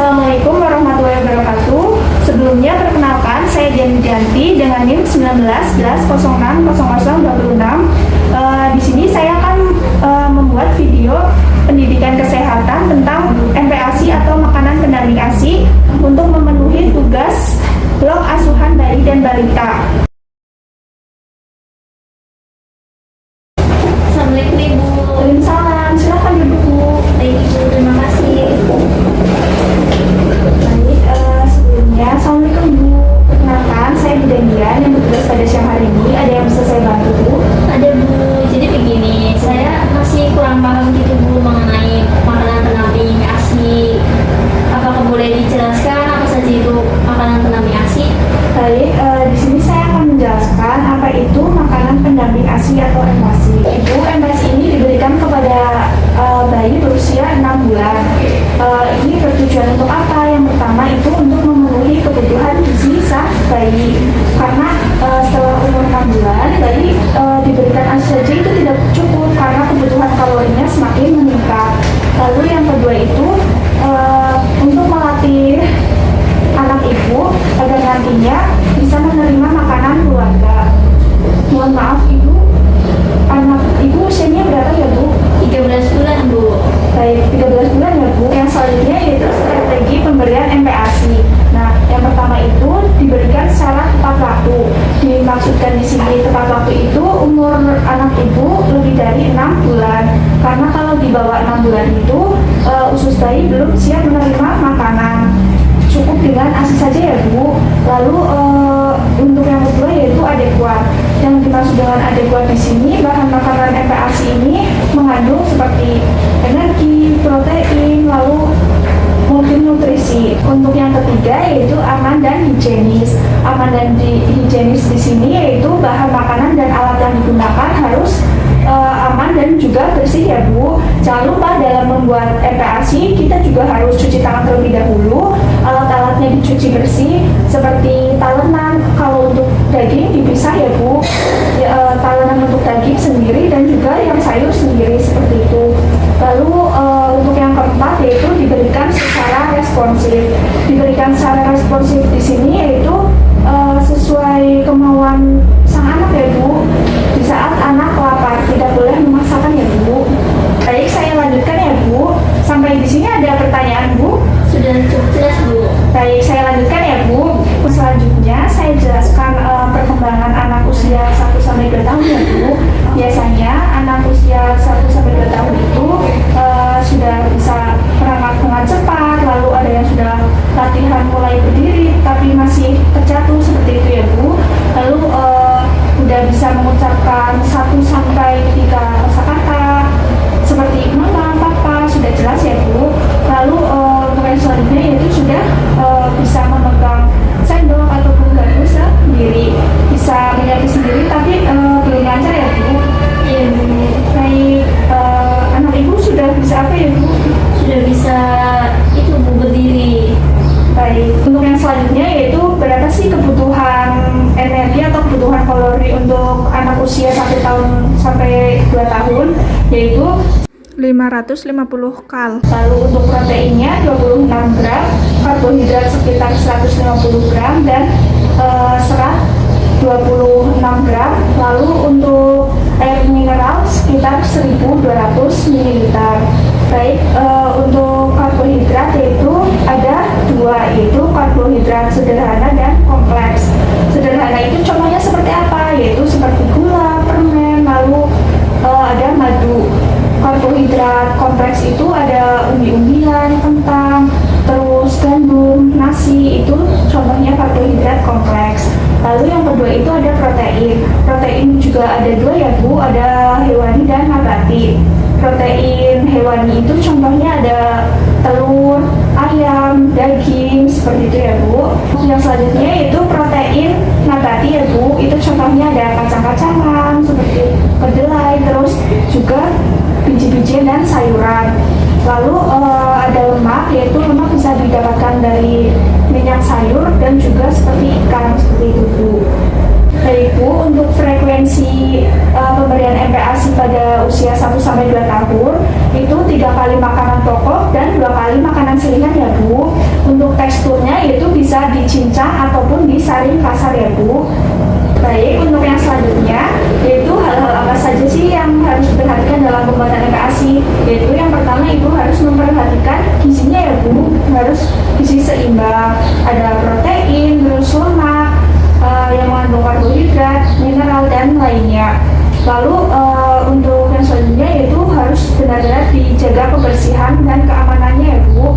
Assalamualaikum warahmatullahi wabarakatuh. Sebelumnya perkenalkan, saya Dian Janti dengan NIM 19/06/0026. Di sini saya akan membuat video pendidikan kesehatan tentang MPASI atau makanan pendamping ASI untuk memenuhi tugas blok asuhan bayi dan balita. Assalamualaikum Ibu. Waalaikumsalam, silakan duduk Bu. Baik Ibu, terima kasih. Baik, sebelumnya Assalamualaikum Bu. Perkenalkan, saya Bu Danian yang bertugas pada siang hari ini. Ada yang bisa saya bantu Bu? Ada Bu, jadi begini, saya masih kurang paham gitu Bu mengenai makanan pendamping ASI. Apakah boleh dijelaskan apa saja itu makanan pendamping ASI? Baik, di sini saya akan menjelaskan apa itu makanan pendamping ASI atau MPASI. Ibu, MPASI ini diberikan kepada bayi berusia 6 bulan. Ini bertujuan untuk apa? Yang pertama itu untuk memenuhi kebutuhan gizi sang bayi. Karena setelah umur 6 bulan, bayi diberikan ASI saja itu tidak cukup karena kebutuhan kalorinya semakin meningkat. Lalu yang kedua itu untuk melatih anak ibu agar nantinya bisa menerima makanan keluarga. Mohon maaf Ibu, anak Ibu usianya berapa ya Bu? 13 bulan Bu. Baik, 13 bulan ya Bu. Yang selanjutnya yaitu strategi pemberian MPASI. Nah, yang pertama itu diberikan secara tepat waktu. Dimaksudkan di sini tepat waktu itu umur anak ibu lebih dari 6 bulan. Karena kalau di bawah 6 bulan itu usus bayi belum siap menerima makanan. Cukup dengan ASI saja ya Bu. Lalu untuk yang kedua yaitu adekuat. Yang dimaksud dengan adekuat di sini bahan makanan MPASI ini mengandung seperti energi, protein, lalu multinutrisi. Untuk yang ketiga yaitu aman dan higienis. Aman dan higienis di sini yaitu bahan makanan dan alat yang digunakan harus aman dan juga bersih ya Bu. Jangan lupa dalam membuat MPASI kita juga harus cuci tangan terlebih dahulu. Alat-alatnya dicuci bersih seperti talenan. Kalau untuk daging dipisah ya Bu. Talenan untuk daging sendiri dan juga yang sayur sendiri seperti itu. Lalu untuk yang keempat yaitu diberikan secara responsif. Diberikan secara responsif di sini yaitu sesuai kemauan sang anak ya Bu. Di saat anak lapar tidak boleh memaksakan ya Bu. Baik, saya lanjutkan ya Bu. Sampai di sini ada pertanyaan Bu? Sudah cukup jelas Bu. Baik, saya lanjutkan ya Bu. Selanjutnya saya jelaskan perkembangan anak usia 1-2 tahun ya Bu. Biasanya anak usia 1-2 tahun itu sudah bisa merangkak dengan cepat, lalu ada yang sudah latihan mulai berdiri tapi masih terjatuh seperti itu ya Bu. Lalu udah bisa mengucapkan 1-3 kosakata seperti mama, papa, sudah jelas ya Bu. Lalu untuk yang selanjutnya yaitu sudah bisa memegang sendok ataupun garpu sendiri, bisa menyapu sendiri tapi belum lancar ya Bu. Iya Bu. Baik, anak ibu sudah bisa apa ya Bu? Sudah bisa itu Bu berdiri. Baik, untuk yang selanjutnya yaitu berapa sih kebutuhan energi atau kebutuhan kalori untuk anak usia 1 tahun sampai 2 tahun, yaitu 550 kal. lalu untuk proteinnya 26 gram, karbohidrat sekitar 150 gram, dan serat 26 gram. Lalu untuk air mineral sekitar 1200 ml. Baik, untuk karbohidrat yaitu ada 2, yaitu karbohidrat sederhana dan kompleks. Sederhana itu contohnya seperti apa? Yaitu seperti gula, permen, lalu ada madu. Karbohidrat kompleks itu ada umbi-umbian, kentang, terus gandum, nasi, itu contohnya karbohidrat kompleks. Lalu yang kedua itu ada protein. Protein juga ada 2 ya Bu, ada hewani dan nabati. Protein hewani itu contohnya ada telur, ayam, daging, seperti itu ya Bu. Yang selanjutnya itu protein nabati ya Bu, itu contohnya ada kacang-kacangan seperti kedelai, terus juga biji-bijian dan sayuran. Lalu ada lemak, yaitu lemak bisa didapatkan dari minyak sayur dan juga seperti ikan, seperti itu Bu. Baik Bu, untuk frekuensi pemberian MPASI pada usia 1-2 tahun itu 3 kali makanan pokok dan 2 kali makanan selingan ya Bu. Untuk teksturnya itu bisa dicincang ataupun disaring kasar ya Bu. Baik, untuk yang selanjutnya yaitu hal-hal apa saja sih yang harus diperhatikan dalam pembuatan MPASI? Yaitu yang pertama Ibu harus memperhatikan gizinya ya Bu, harus gizi seimbang, ada protein, terus lemak, yang mengandung karbohidrat, mineral dan lainnya. Lalu untuk yang selanjutnya yaitu harus benar-benar dijaga kebersihan dan keamanannya ya Bu.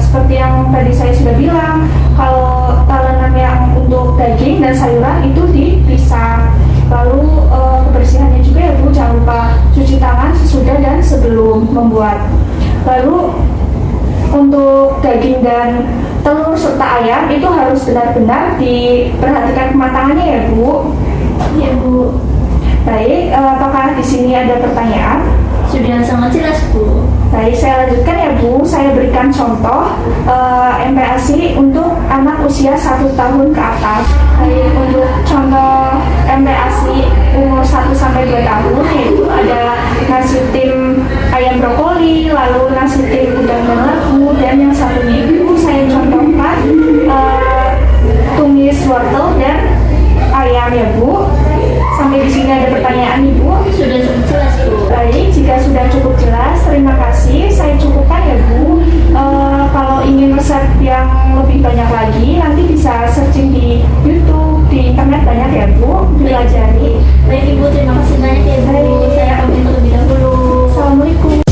Seperti yang tadi saya sudah bilang, kalau talenan yang untuk daging dan sayuran itu dipisah. Lalu kebersihannya juga ya Bu, jangan lupa cuci tangan sesudah dan sebelum membuat. Lalu untuk daging dan telur serta ayam itu harus benar-benar diperhatikan kematangannya ya Bu. Ya Bu. Baik, apakah di sini ada pertanyaan? Sudah sangat jelas Bu. Baik, saya lanjutkan ya Bu. Saya berikan contoh MPASI untuk anak usia 1 tahun ke atas. Baik, untuk contoh MPASI umur 1-2 tahun yaitu ada nasi tim ayam brokoli, lalu nasi tim udang dan labu, dan yang satunya itu saya contohkan tumis wortel dan ayam ya Bu. Sampai di sini ada pertanyaan Ibu? Sudah cukup jelas Bu. Baik, jika sudah cukup jelas, terima kasih. Saya cukupkan ya Bu. Kalau ingin resep yang lebih banyak lagi, nanti bisa searching di YouTube, di internet banyak ya Bu, pelajari. Baik Ibu, terima kasih banyak ya Bu. Baik. Saya pamit terlebih dahulu. Assalamualaikum.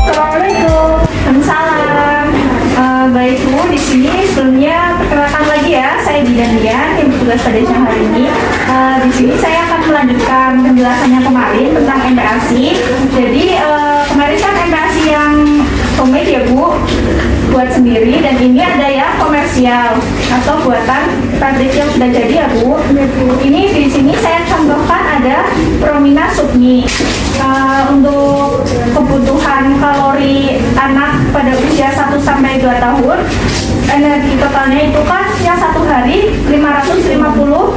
Assalamualaikum. Waalaikumsalam. Baik Bu, di sini sebelumnya perkenalkan lagi ya, saya Dian yang bertugas pada siang hari ini. Di sini saya akan melanjutkan penjelasannya kemarin tentang MPASI. Jadi kemarin kan MPASI yang homemade ya Bu, buat sendiri, dan ini ada ya komersial atau buatan pabrik yang sudah jadi ya Bu. Ini di sini saya contohkan ada Promina Supmi. Untuk kebutuhan kalori anak pada usia 1-2 tahun, energi totalnya itu kan yang satu hari 550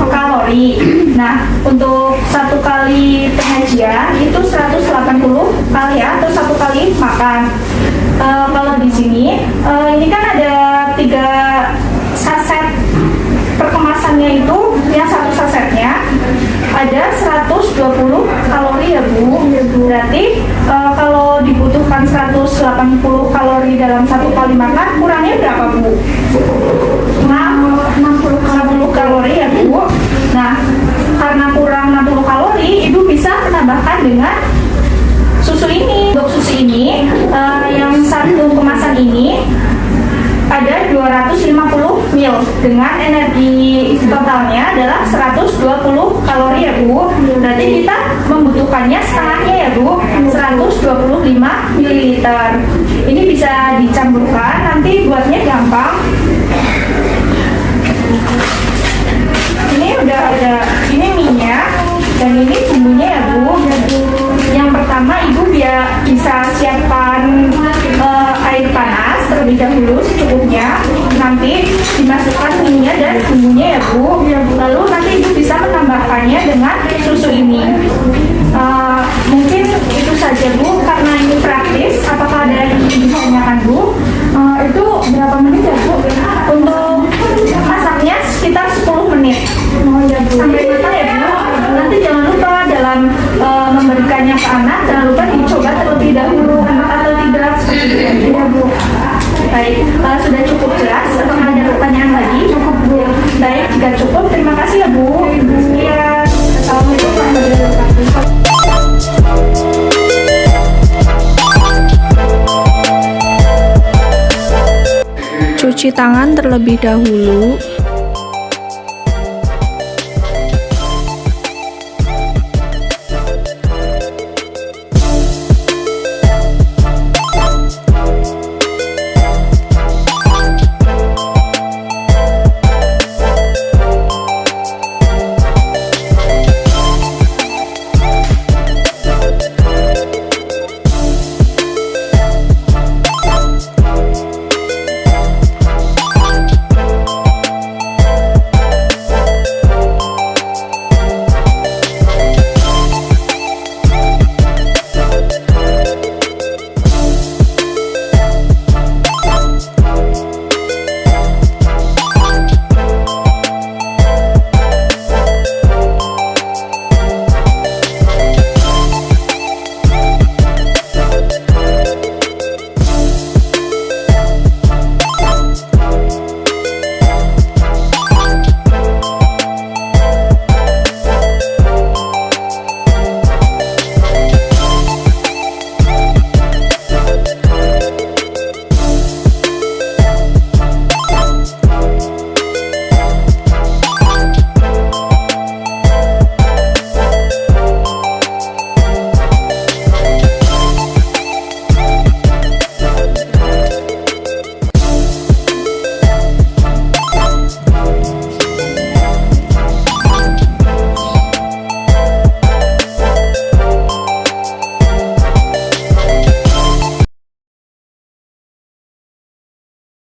kalori. Nah, untuk satu kali penyajian itu 180 kali ya, atau satu kali makan. Kalau di sini ini kan ada 3 saset per kemasannya, itu yang satu sasetnya ada 120 kalori ya Bu. Berarti kalau dibutuhkan 180 kalori dalam satu kali makan, kurangnya berapa Bu? 60 kalori ya Bu. Nah, karena kurang 60 kalori, Ibu bisa menambahkan dengan susu ini. Untuk susu ini yang satu kemasan ini ada 250 ml dengan energi totalnya adalah 120 kalori ya Bu. Berarti kita membutuhkannya setengahnya ya Bu, 125 ml. Ini bisa dicampurkan, nanti buatnya gampang. Ini udah ada, ini minyak dan ini bumbunya ya Bu. Yang pertama Ibu bisa siapkan air panas terlebih dahulu secukupnya, nanti dimasukkan minyak dan bumbunya ya Bu. Lalu nanti Ibu bisa menambahkannya dengan susu ini. Mungkin itu saja Bu, karena ini praktis. Apakah ada yang ingin ditanyakan Bu? Itu berapa menit ya Bu? Untuk masaknya sekitar 10 menit sampai matang ya Bu. Nanti jangan lupa dalam memberikannya ke anak, jangan lupa dicoba terlebih dahulu enak atau tidak, seperti itu ya Bu. Baik, sudah cukup jelas. Apakah ada pertanyaan lagi? Cukup Bu. Baik, jika cukup, terima kasih ya Bu. Sekian. Assalamualaikum warahmatullahi wabarakatuh. Cuci tangan terlebih dahulu.